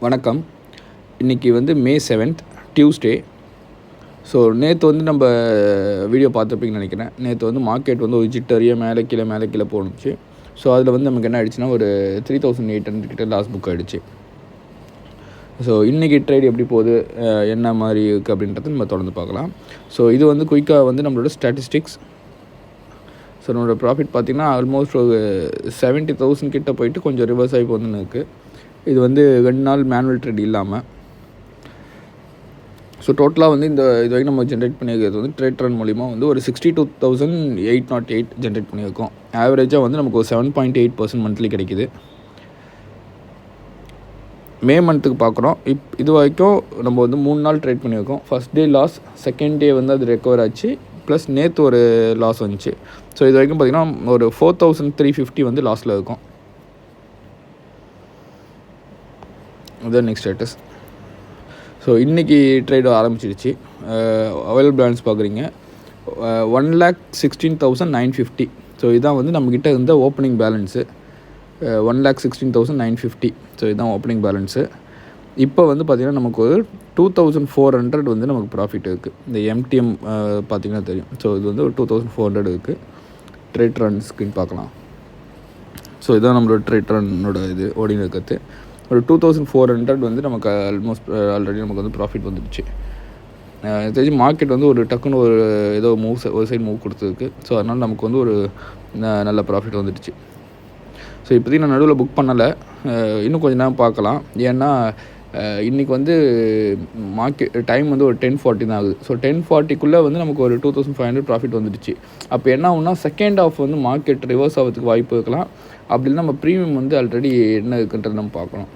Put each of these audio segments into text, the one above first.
வணக்கம். இன்றைக்கி வந்து மே 7th டியூஸ்டே. ஸோ நேற்று வந்து நம்ம வீடியோ பார்த்துருப்பீங்கன்னு நினைக்கிறேன். நேற்று வந்து மார்க்கெட் வந்து ஒரு ஜிட்டரியாக மேலே கீழே போணுச்சு. ஸோ அதில் வந்து நமக்கு என்ன ஆகிடுச்சுன்னா ஒரு 3800 கிட்ட லாஸ் புக் ஆகிடுச்சு. ஸோ இன்றைக்கி ட்ரேட் எப்படி போகுது, என்ன மாதிரி இருக்குது அப்படின்றத நம்ம தொடர்ந்து பார்க்கலாம். ஸோ இது வந்து குயிக்காக வந்து நம்மளோட ஸ்டாட்டிஸ்டிக்ஸ். ஸோ நம்மளோட ப்ராஃபிட் பார்த்திங்கன்னா ஆல்மோஸ்ட் ஒரு 70,000 கிட்ட போயிட்டு கொஞ்சம் ரிவர்ஸ் ஆகி வந்துன்னு இருக்குது. இது வந்து 2 நாள் மேனுவல் ட்ரேட் இல்லாமல். ஸோ டோட்டலாக வந்து இது வரைக்கும் நம்ம ஜென்ரேட் பண்ணியிருக்கிறது வந்து ட்ரேட் ரன் மூலிமா வந்து ஒரு 62,808 ஜென்ரேட் பண்ணியிருக்கோம். ஆவரேஜாக வந்து நமக்கு ஒரு 7.8% மந்த்லி கிடைக்கிது. மே மந்த்துக்கு பார்க்குறோம். இது வரைக்கும் நம்ம வந்து 3 நாள் ட்ரேட் பண்ணியிருக்கோம். First day loss, second day வந்து அது ரெக்கவர் ஆச்சு, ப்ளஸ் நேற்று ஒரு லாஸ் வந்துச்சு. ஸோ இது வரைக்கும் பார்த்திங்கன்னா ஒரு 4,350 வந்து லாஸில் இருக்கும். இதுதான் நெக்ஸ்ட் ஸ்டேட்டஸ். ஸோ இன்றைக்கி ட்ரேட் ஆரம்பிச்சிடுச்சு. அவைலபிள் பேலன்ஸ் பார்க்குறீங்க 1,16,950. ஸோ இதுதான் வந்து நம்மக்கிட்ட இருந்த ஓப்பனிங் பேலன்ஸு 1,16,950. ஸோ இதுதான் ஓப்பனிங் பேலன்ஸு. இப்போ வந்து பார்த்திங்கன்னா நமக்கு ஒரு 2,400 வந்து நமக்கு ப்ராஃபிட் இருக்குது. இந்த எம்டிஎம் பார்த்திங்கன்னா தெரியும். ஸோ இது வந்து ஒரு 2,400 இருக்குது. ட்ரேட் ரன் ஸ்க்ரீன் பார்க்கலாம். ஸோ இதுதான் நம்மளோட ட்ரேட் ரன்னோட இது ஓடின்னு இருக்கிறது. ஒரு 2,400 வந்து நமக்கு ஆல்ரெடி நமக்கு வந்து ப்ராஃபிட் வந்துடுச்சு. தெரிஞ்சு மார்க்கெட் வந்து ஒரு டக்குன்னு ஒரு ஏதோ ஒரு சைடு மூவ் கொடுத்துருக்கு. ஸோ அதனால் நமக்கு வந்து ஒரு நல்ல ப்ராஃபிட் வந்துடுச்சு. ஸோ இப்போதைக்கு நான் நடுவில் புக் பண்ணலை, இன்னும் கொஞ்சம் நேரம் பார்க்கலாம். ஏன்னா இன்றைக்கி வந்து மார்க்கெட் டைம் வந்து ஒரு 10:40 தான் ஆகுது. ஸோ 10:40க்குள்ளே வந்து நமக்கு ஒரு 2,500 ப்ராஃபிட் வந்துடுச்சு. அப்போ என்ன ஆகுனா செகண்ட் ஆஃப் வந்து மார்க்கெட் ரிவர்ஸ் ஆகிறதுக்கு வாய்ப்பு இருக்கலாம். அப்படி இல்லை நம்ம ப்ரீமியம் வந்து ஆல்ரெடி என்ன இருக்குன்றது நம்ம பார்க்கணும்.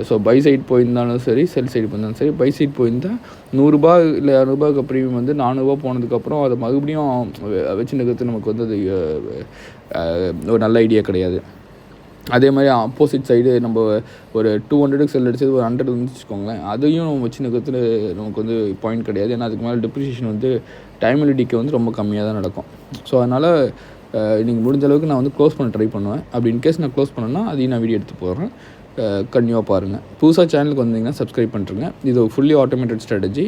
ஸோ பை சைட் போயிருந்தாலும் சரி, செல் சைடு போயிருந்தாலும் சரி, பை சைட் போயிருந்தால் ₹100 இல்லை ₹200 ப்ரீமியம் வந்து ₹400 போனதுக்கப்புறம் அதை மறுபடியும் வச்சு நிற்கிறது நமக்கு வந்து அது ஒரு நல்ல ஐடியா கிடையாது. அதே மாதிரி ஆப்போசிட் சைடு நம்ம ஒரு 200க்கு செல் அடிச்சது ஒரு 100 வந்துச்சு வச்சுக்கோங்களேன், அதையும் நம்ம வச்சு நிற்கிறது நமக்கு வந்து பாயிண்ட் கிடையாது. ஏன்னா அதுக்கு மேலே டிப்ரிசியேஷன் வந்து டைமிலிட்டிக்கு வந்து ரொம்ப கம்மியாக தான் நடக்கும். ஸோ அதனால் இன்றைக்கி முடிஞ்ச அளவுக்கு நான் வந்து க்ளோஸ் பண்ண ட்ரை பண்ணுவேன். அப்படி இன்கேஸ் நான் க்ளோஸ் பண்ணேன்னா அதையும் நான் வீடியோ எடுத்து போடுறேன். கண்டினியூவாக பாருங்கள். புதுசாக சேனலுக்கு வந்தீங்கன்னா சப்ஸ்கிரைப் பண்ணிட்டுருங்க. இது ஒரு ஃபுல்லி ஆட்டோமேட்டட் ஸ்ட்ராட்டஜி.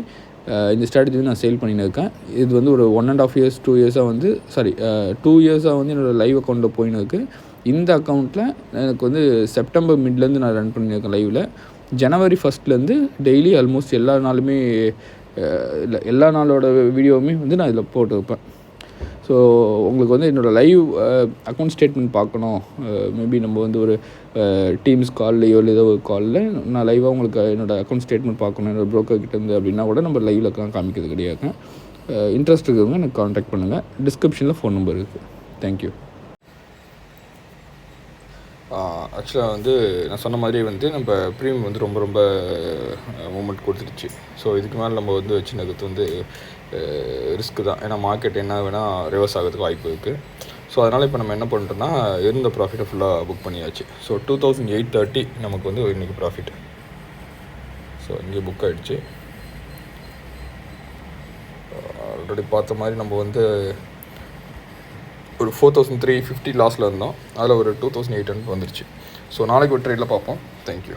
இந்த ஸ்ட்ராட்டஜி வந்து நான் சேல் பண்ணின்னு இருக்கேன். இது வந்து ஒரு 1.5 years 2 years வந்து 2 years வந்து என்னோடய லைவ் அக்கௌண்ட்டில் போயின்னு இருக்குது. இந்த அக்கௌண்ட்டில் எனக்கு வந்து செப்டம்பர் மிட்லேருந்து நான் ரன் பண்ணியிருக்கேன் லைவில். ஜனவரி 1 டெய்லி ஆல்மோஸ்ட் எல்லா நாளுமே இல்லை எல்லா நாளோட வீடியோவுமே வந்து நான் இதில் போட்டு வைப்பேன். ஸோ உங்களுக்கு வந்து என்னோடய லைவ் அக்கௌண்ட் ஸ்டேட்மெண்ட் பார்க்கணும், மேபி நம்ம வந்து ஒரு டீம்ஸ் கால்லையோ இல்லை ஏதோ ஒரு காலில் நான் லைவாக உங்களுக்கு என்னோடய அக்கௌண்ட் ஸ்டேட்மெண்ட் பார்க்கணும் என்னோடய ப்ரோக்கர் கிட்டேருந்து அப்படின்னா கூட நம்ம லைவில் காமிக்கிறது கிடையாது. இன்ட்ரெஸ்ட் இருக்கிறவங்க எனக்கு கான்டாக்ட் பண்ணுங்கள். டிஸ்கிரிப்ஷனில் ஃபோன் நம்பர் இருக்குது. தேங்க்யூ. ஆக்சுவலாக வந்து நான் சொன்ன மாதிரி வந்து நம்ம ப்ரீமியம் வந்து ரொம்ப மூமெண்ட் கொடுத்துருச்சு. ஸோ இதுக்கு மேலே நம்ம வந்து வச்சு நகர்த்து வந்து ரிஸ்க்கு தான். ஏன்னா மார்க்கெட் என்ன வேணால் ரிவர்ஸ் ஆகிறதுக்கு வாய்ப்பு இருக்குது. ஸோ அதனால் இப்போ நம்ம என்ன பண்ணுறோன்னா இருந்த ப்ராஃபிட்டை ஃபுல்லாக புக் பண்ணியாச்சு. ஸோ 2,830 நமக்கு வந்து இன்றைக்கி ப்ராஃபிட். ஸோ இங்கே புக் ஆகிடுச்சு. ஆல்ரெடி பார்த்த மாதிரி நம்ம வந்து ஒரு 4,350 லாஸில் இருந்தோம். அதில் ஒரு 2,800 வந்துருச்சு. ஸோ நாளைக்கு ஒரு ட்ரேடில் பார்ப்போம். தேங்க்யூ.